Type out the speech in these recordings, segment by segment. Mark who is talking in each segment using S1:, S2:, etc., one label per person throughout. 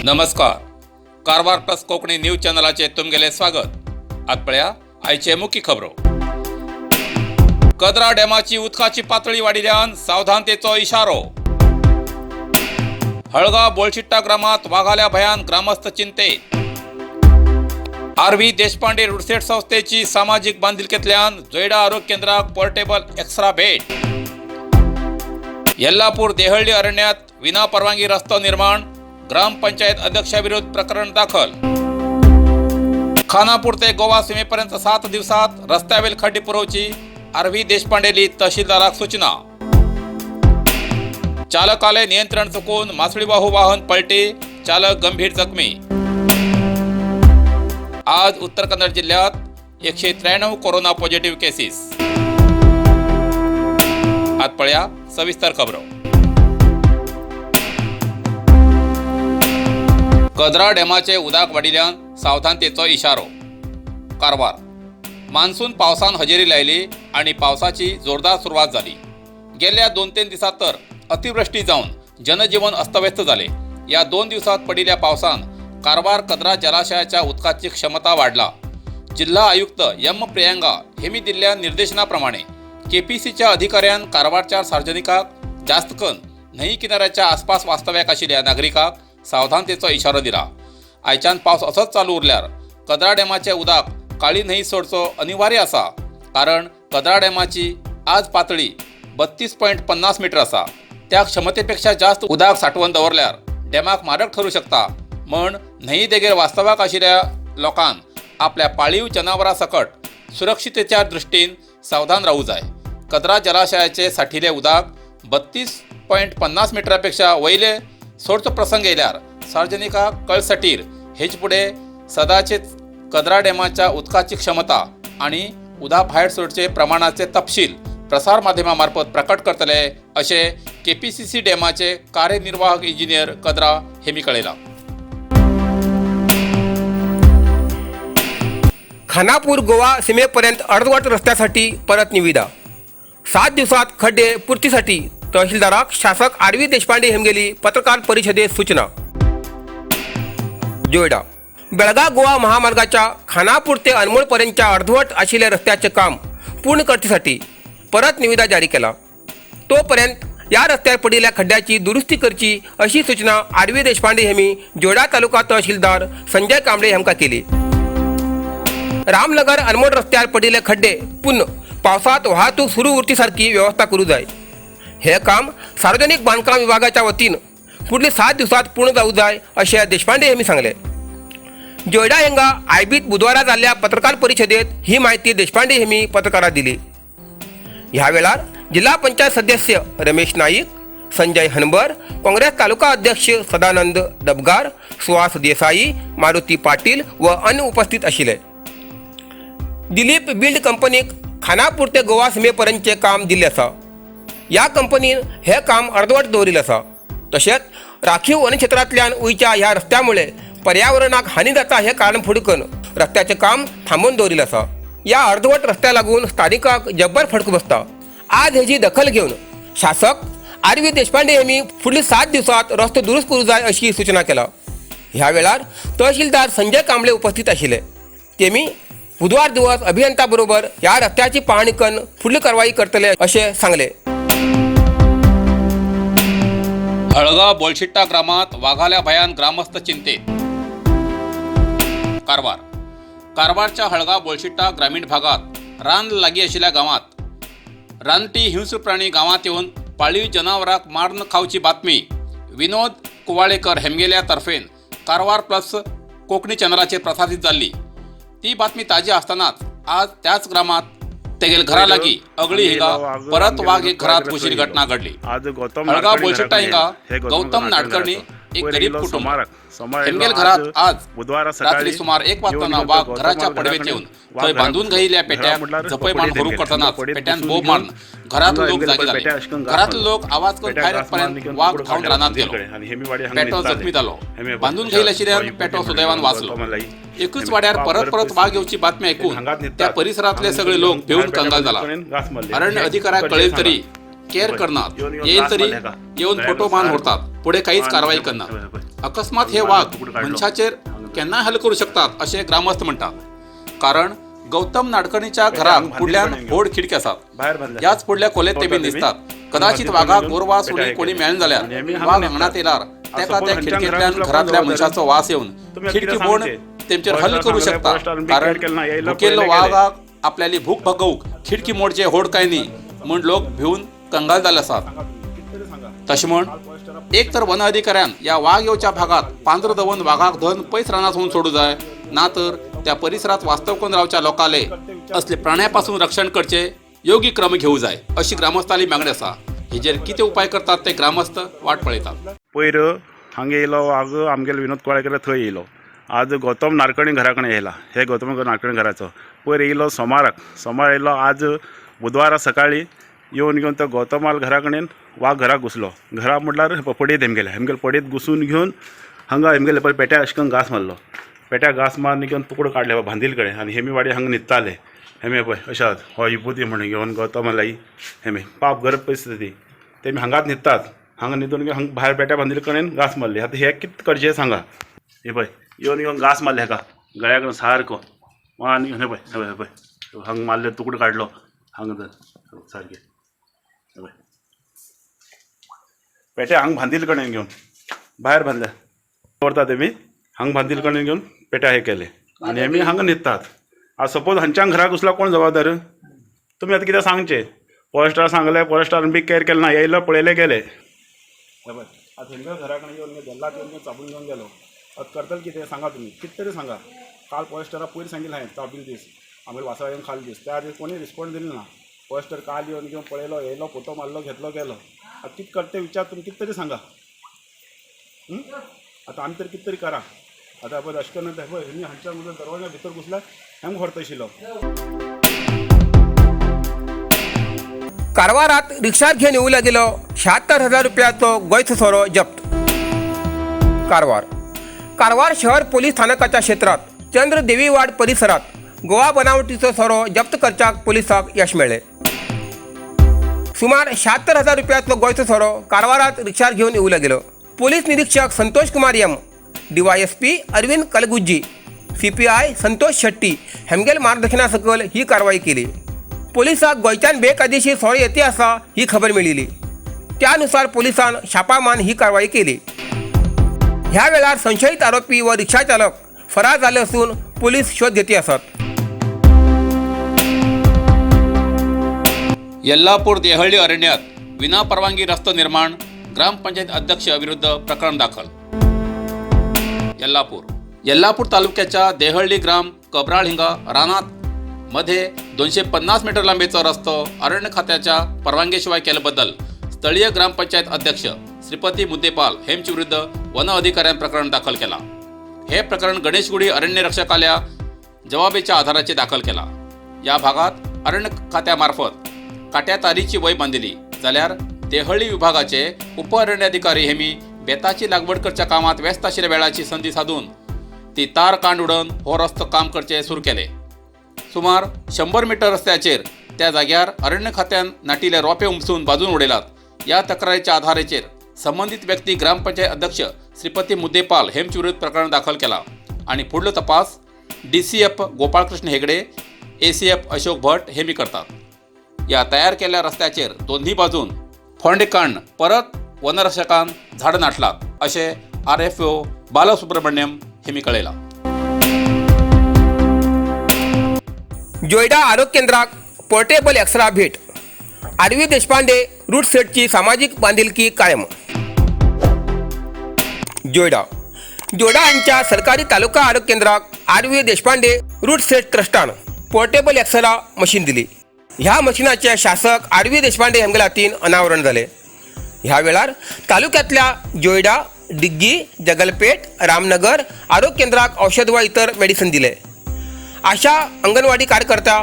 S1: नमस्कार. Karwar plus Konkani news चॅनलाचे तुमगेले स्वागत. आतपळ्या आयचे मुख्य खबरो. कदरा डॅमाची उदकाची पातळी वाढिल्ल्यान सावधानतेचो इशारो. हळगा बोळशिट्टा ग्रामात वाघाल्या भयान ग्रामस्थ चिंतेत. आर.व्ही. देशपांडे रुडसेट संस्थेची सामाजिक बांधिलकेतल्यान जोयडा आरोग्य केंद्राक पोर्टेबल एक्स्ट्रा बेड. यल्लापूर देहळ्ळी अरण्यात विनापरवानगी रस्तो निर्माण. ग्रामपंचायत अध्यक्षाविरोध प्रकरण दाखल. खानापूर ते गोवा सीमेपर्यंत 7 दिवसात रस्त्यावेल खड्डे पुरवची आर.व्ही. देशपांडेली तहसीलदाराक सूचना. चालकाले नियंत्रण चुकून मासळीवाहू वाहन पलटी, चालक गंभीर जखमी. आज उत्तर कन्नड जिल्ह्यात 193 कोरोना पॉझिटिव्ह केसेस. आतपळ्या सविस्तर खबरो. कदरा डॅमाचे उदक वाडिल्ल्यान सावधानतेचो इशारो. कारवार. मान्सून पावसान हजेरी लायली आणि पावसाची जोरदार सुरुवात झाली. गेल्या 2-3 दिवसात तर अतिवृष्टी जाऊन जनजीवन अस्तव्यस्त झाले. या 2 दिवसात पडिल्ल्या पावसान कारवार कदरा जलाशयाच्या उदकाची क्षमता वाढला. जिल्हा आयुक्त एम प्रियांका हेमी दिल्ल्या निर्देशनाप्रमाणे केपीसीच्या अधिकाऱ्यान कारवारच्या सार्वजनिकाक जास्त करून न्हंय किनाऱ्याच्या आसपास वास्तव्याक आशिल्ल्या नागरिकांक सावधानतेचो इशारो दिला. आयच्यान पावस असोच चालू उरल्यार कदरा डॅमाचे उदक काळी न्हंय सोडचो अनिवार्य आसा. कारण कदरा डॅमाची आज पातळी 32.50 मीटर आसा. त्या क्षमतेपेक्षा जास्त उदक साठवून दवरल्यार डॅमाक मारक ठरू शकता. म्हण न्हंय देगेर वास्तव्याक आशिल्ल्या लोकांन आपल्या पाळीव जनावरां सकट सुरक्षितेच्या दृश्टीन सावधान रावूं जाय. कदरा जलाशयाचे साठिल्ले उदक 32.50 मीटरापेक्षा वयले सोडचो प्रसंग येयल्यार सार्वजनिकांक कळसटीर हेचे फुडें सदांचेच कदरा डॅमाच्या उदकाची क्षमता आणि उदक भायर सोडचे प्रमाणाचे तपशील प्रसार माध्यमां मार्फत प्रकट करतले अशें केपीसीसी डॅमाचे कार्यनिर्वाहक इंजिनियर कदरा हेमी कळयला.
S2: खानापूर गोवा सीमेपर्यंत अर्धवट रस्त्यासाठी परत निविदा. 7 दिवसात खड्डे पूर्तीसाठी तहसीलदाराक शासक आर.व्ही. देशपांडे हेमगेली पत्रकार परिषदेत सूचना. जोयडा. बेळगाव गोवा महामार्गाच्या खानापूर ते अनमोलपर्यंतच्या अर्धवट आशिल्ल्या रस्त्याचे काम पूर्ण करण्यासाठी परत निविदा जारी केला. तोपर्यंत या रस्त्यावर पडिल्ल्या खड्ड्याची दुरुस्ती करची अशी सूचना आर.व्ही. देशपांडे हेमी जोयडा तालुका तहसीलदार संजय कांबळे हेमका केली. रामनगर अनमोल रस्त्यावर पडिल्ले खड्डे पुन्हा पावसात वाहतूक सुरू उरतीसारखी व्यवस्था करू जाय. हे काम सार्वजनिक बांधकाम विभागाच्या वतीनं पुढील 7 दिवसात पूर्ण जाऊ जाय असे देशपांडे यांनी सांगले. जोयडा हांगा आयबीत बुधवारा जाल्ल्या पत्रकार परिषदेत ही माहिती देशपांडे यांनी पत्रकारांक दिली. ह्या वेळार जिल्हा पंचायत सदस्य रमेश नाईक, संजय हनबर, काँग्रेस तालुका अध्यक्ष सदानंद डबगार, सुहास देसाई, मारुती पाटील व अन्य उपस्थित आशिल्ले. दिलीप बिल्ड कंपनीक खानापूर ते गोवा सीमेपर्यंतचे काम दिल्ले आसा. या कंपनीन हे काम अर्धवट दवरिल्लें आसा. तशेंच राखीव वनक्षेत्रांतल्यान वयच्या ह्या रस्त्यामुळे पर्यावरणाक हानी जाता हे कारण फुडें करून रस्त्याचे काम थांबोवन दवरिल्लें आसा. या अर्धवट रस्त्या लागून स्थानिकांक जब्बर फटको बसता. आज हेची दखल घेवन शासक आर.व्ही. देशपांडे यांनी फुडलीं 7 दिवसात रस्तो दुरुस्त करू जाय अशी सूचना केला. ह्या वेळार तहसीलदार संजय कांबळे उपस्थित आशिल्ले. तेमी बुधवार दिवस अभियंता बरोबर ह्या रस्त्याची पाहणी करून फुडली कारवाई करतले असे सांगले.
S1: हळगा बोळशिट्टा ग्रामात वाघाल्या भयान ग्रामस्थ चिंतेत. कारवार. कारवारच्या हळगा बोळशिट्टा ग्रामीण भागात रान लागीं आशिल्ल्या गावात रानटी हिंस्र प्राणी गावात येवन पाळीव जनावरांक मारून खावची बातमी विनोद कुवाळेकर हेमगेल्या तर्फेन कारवार प्लस कोकणी चॅनलाचेर प्रसारीत जाल्ली. ती बातमी ताजी असतानाच आज त्याच ग्रामात तेगेल घरा लागी अगळी हिंगा परत वाघ एक घरात घुसली घटना घडली. हळगा बोळशिट्टा हिंगा गौतम नाडकर्णी एक गरीब कुटुंब हेमगेल घरात आज रात्री सुमार 1 वाजताना वाघ घराच्या पडवेत येऊन थंय बांधून घायिल्ल्या पेट्याक झपय मारून भरूंक करतानाच पेट्यान बोब मारून घरातले लोक जागे झाले. घरातले लोक आवाज करून भायर येतपर्यंत वाघ धांवन रानात गेलो. पेटो जखमी जालो. बांधून घायिल्ल्या आशिल्ल्यान पेटो सुदैवान वाचलो. एकूच वाड्यार परत परत वाघ येवची बातमी ऐकून त्या परिसरातले सगळे लोक भिवून कंगाल जाला. अरण्य अधिकाऱ्याक कळेल तरी केअर करनात. येईल तरी येऊन फोटो मान उरतात. पुढे काहीच कारवाई करणार. अकस्मात हे वाघ मनशाचेर केन्नाय हल्लो करू शकतात असे ग्रामस्थ म्हणतात. कारण गौतम नाडकर्णीच्या घराक फुडल्यान व्हड खिडकी आसात. याच फुडल्या खोलेत ते बीन दिसतात. कदाचित वाघाक गोरवा सुणी कोणी मेळून जाल्यार वाघ अंगणात येयल्यार तेका त्या खिडकींतल्यान घरांतल्या मनशाचो वास येवन खिडकी मोडून तेंचेर हल्लो करू शकता. कारण भुकेल्लो वाघाक आपल्याली भूक भागवूंक खिडकी मोडचे होड काय न्ही म्हूण लोक भिवून कंगाल जाल्ले आसात. तशें म्हण एक तर वन अधिकाऱ्यान या वाघ येवच्या भागात पांजरो दवरून वाघाक धन पयस रानांत सोडूं जाय, ना तर त्या परिसरात वास्तव करून रावच्या लोकांले असले प्राण्यापासून रक्षण करचे योग्य क्रम घेवूं जाय अशी ग्रामस्थांची मागणी आसा. हेजेर कितें उपाय करतात ते ग्रामस्थ वाट पळयतात.
S3: पयर हांगा येयलो वाघ आमगेलो विनोद कोळेकर थंय येयलो. आज गौतम नाडकर्णी घरा कडेन येयला. हे गौतम नाडकर्णी घराचो पयर येयलो सोमार येयलो. आज बुधवारा सकाळी येवन घेवन तो गौतमाल घरा कडेन वाघ घराक घुसलो. घरा म्हटल्यार पडयत हेमगेले पडयत घुसून घेवन हांगा हेमगेले पळय पेट्या अशें करून घास मारलो. पेट्या घास मारून घेवन तुकडो काडले भांदील कडेन आनी हेमी वाडी हांगा न्हिदताले. हेमे पळय अशें हो विभुती म्हणून घेवन गौतमालाई हेमे पाप गरज परिस्थिती तेमी हांगाच न्हिदतात. हांगा न्हिदून घेवन हांगा भायर पेट्या भांदील कडेन घास मारली. आतां हे कितें करचें सांगा. हे पळय येवन घेवन घास मारले हेका गळ्या कडेन सारको आनी हे पळय हांगा मारले तुकडो काडलो हांगा सारकें पेट्या हांगा भांदील कडेन घेवन भायर बांदले व्हरता तेमी हांगा भांदील कडेन घेवन पेट्या हे केले आनी आमी हांगा न्हिदतात. आज सपोज हांच्यान घराक घुसला कोण जबाबदार? तुमी आतां कितें सांगचें? फॉरेस्टार सांगलें, फॉरेस्टारान बी केअर केलें ना. येयलो पळयले गेले. आतां तेंच्या घरा कडेन येवन गेल्ला येवन चाबून घेवन गेलो. आतां करतले कितें सांगा तुमी? कितें तरी सांगा. काल फॉरेस्टारा पयर सांगिल्लें हांवें चाबील दीस आमगे वासळा येवन खाली दीस त्या दीस कोणी रिस्पॉन्स दिले ना. फॉरेस्टर काल येवन घेवन पळयलो, येयलो, फोटो मारलो, घेतलो गेलो. आतां कितें करते विचार तुमी कितें तरी सांगा. आतां आमी तरी कितें तरी करा. आतां पळय अशें करून पळय हेमी हांच्या दरवाजा भितर घुसल्यार हेंगा व्हरता आशिल्लो.
S2: कारवारात रिक्षात घेऊन येऊ लागेलो 76,000 रुपयाचो गोंयचो सोरो जप्त. कारवार शहर पोलीस स्थानकाच्या क्षेत्रात चंद्रदेवीवाड परिसरात गोवा बनावटीचो सोरो जप्त करच्याक पोलिसांक यश मेळ्ळें. सुमार 76,000 रुपयाचो गोंयचो सोरो कारवारात रिक्षात घेऊन येऊ लागेलो. पोलीस निरीक्षक Santosh Kumar M, DYSP Arvind Kalagujji, CPI Santosh Shetty हेमगेल मार्गदर्शना सकल ही कारवाई केली. पोलिसांक गोंयच्यान बेकायदेशीर सोरो येते आसा ही खबर मेळिल्ली. त्यानुसार पोलिसान छापामान ही कारवाई केली. ह्या वेळार संशयित आरोपी व रिक्षा चालक फरार झाले असून पोलीस शोध घेती आसात.
S1: येल्लापूर देहळ्ळी अरण्यात विनापरवानगी रस्तो निर्माण, ग्रामपंचायत अध्यक्ष विरुद्ध प्रकरण दाखल. येल्लापूर तालुक्याच्या देहळ्ळी ग्राम कबराळ हिंगा रानात मध्ये 250 मीटर लांबीचा रस्तो अरण्य खात्याच्या परवानगीशिवाय केल्याबद्दल स्थळीय ग्रामपंचायत अध्यक्ष श्रीपती मुद्देपाल हेमचे विरुद्ध वन अधिकाऱ्यान प्रकरण दाखल केला. हे प्रकरण गणेशगुडी अरण्य रक्षकाल्या जबाबीच्या आधाराचे दाखल केला. या भागात अरण्य खात्यामार्फत काट्या तारीची वय बांधिली जाल्यार देहळ्ळी विभागाचे उप अरण्याधिकारी हेमी बेताची लागवड करच्या कामात व्यस्त आशिल्ल्या वेळाची संधी साधून ती तार कांड उडोवन हो रस्तो काम करचे सुरू केले. सुमार 100 मीटर रस्त्याचेर त्या जाग्यार अरण्य खात्यान नाटिल्ले रोपे उमसून बाजून उडयलात. या तक्रारीच्या आधाराचेर संबंधित व्यक्ती ग्रामपंचायत अध्यक्ष श्रीपती मुद्देपाल हेमचे विरुद्ध प्रकरण दाखल केला आणि पुढलो तपास DCF गोपाळकृष्ण हेगडे, ACF अशोक भट हेमी करतात. या तयार केलेल्या रस्त्याचेर दोन्ही बाजून फोंडे कांड परत वनरक्षकान झाडां नाटलात अशें RFO बालसुब्रमण्यम हेमी कळयला.
S2: जोयडा आरोग्य केंद्राक पोर्टेबल एक्सरा भेट. आरवी देशपांडे रूट सेटची सामाजिक बांधिलकी कायम. जोयडा हांच्या सरकारी तालुका आरोग्य केंद्राक आरवी देशपांडे रूट सेट ट्रस्टान पोर्टेबल एक्सरा मशीन दिली. ह्या मशीनाचे शासक आरवी देशपांडे हेमगेल्या हातीन अनावरण झाले. ह्या वेळार तालुक्यातल्या जोयडा, डिग्गी, जगलपेट, रामनगर आरोग्य केंद्राक औषध व इतर मेडिसिन दिले. आशा अंगणवाडी कार्यकर्त्या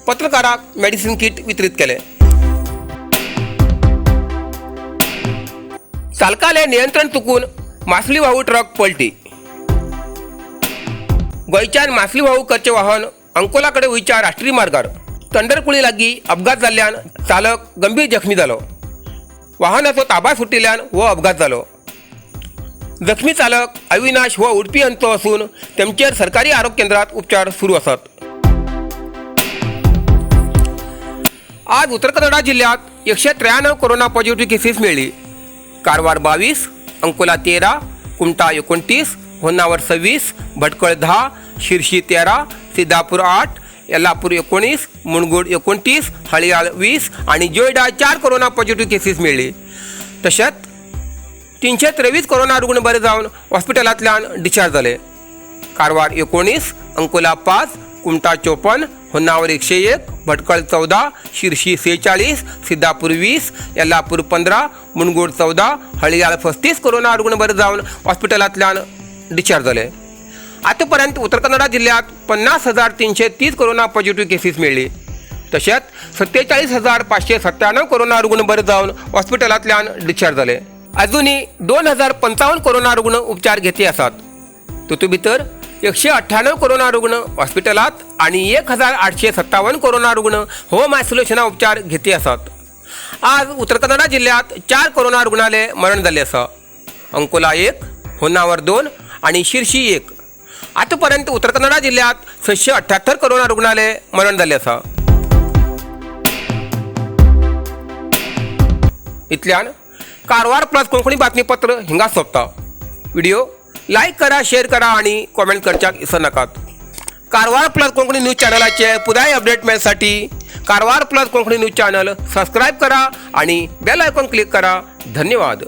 S2: पत्रकाराक मेडिसिन किट वितरीत केले. चालकाले नियंत्रण चुकून मासली वाहू ट्रक पलटी. गोंयच्यान मासली वाहू करचे वाहन अंकोला कडेन वयच्या राष्ट्रीय मार्गार तंडरकुळी लागीं अपघात जाल्ल्यान चालक गंभीर जखमी जालो. वाहनाचो ताबा सुटिल्ल्यान हो अपघात जालो. जखमी चालक अविनाश व उडपी यांचो असून त्यांचेर सरकारी आरोग्य केंद्रात उपचार सुरू असत. आज उत्तर कन्नडा जिल्ह्यात 193 कोरोना पॉझिटिव्ह केसेस मिळाली. कारवार 22, अंकोला 13, कुमटा 29, होन्नावर 26, भटकळ 10, शिर्शी 13, सिद्धापूर 8, यल्लापूर 19, मुणगोड 29, हळियाळ 20 आणि जोयडा 4 कोरोना पॉझिटिव्ह केसेस मिळाले. तशेंच 323 कोरोना रुग्ण बरे जावन हॉस्पिटलांतल्यान डिस्चार्ज जाले. कारवार 19, अंकोला 5, कुमटा 54, होन्नावर 101, भटकळ 14, शिर्शी 46, सिद्धापूर 20, यल्लापूर 15, मुणगोड 14, हळियाळ 35 कोरोना रुग्ण बरे जावन हॉस्पिटलांतल्यान डिस्चार्ज जाले. आतापर्यंत उत्तर कन्नडा जिल्ह्यात 50,330 कोरोना पॉझिटिव्ह केसेस मिळाले. तशेंच 47,597 कोरोना रुग्ण बरे जावन हॉस्पिटलांतल्यान डिस्चार्ज जाले. अजूनही 2,055 कोरोना रुग्ण उपचार घेते असतात. तातूंत भितर 198 कोरोना रुग्ण हॉस्पिटलात आणि 1,857 कोरोना रुग्ण होम आयसोलेशना उपचार घेते असतात. आज उत्तर कन्नडा जिल्ह्यात 4 कोरोना रुग्णालय मरण जाल्ले आसा. अंकोला 1, होन्नावर 2 आणि शिर्शी 1. आतापर्यंत उत्तर कन्नडा जिल्ह्यात 678 कोरोना रुग्णालय मरण जाल्ले आसा. इतल्यान कारवार प्लस कोंकणी बातमीपत्र हिंगा सोंपता. व्हिडिओ लाईक करा, शेअर करा आणि कॉमेंट करच्याक विसरू नकात. कारवार प्लस कोंकणी न्यूज चॅनलाचे पुराय अपडेट मेळसाठी Karwar plus Konkani news channel subscribe करा आणि बेल आयकॉन क्लिक करा. धन्यवाद.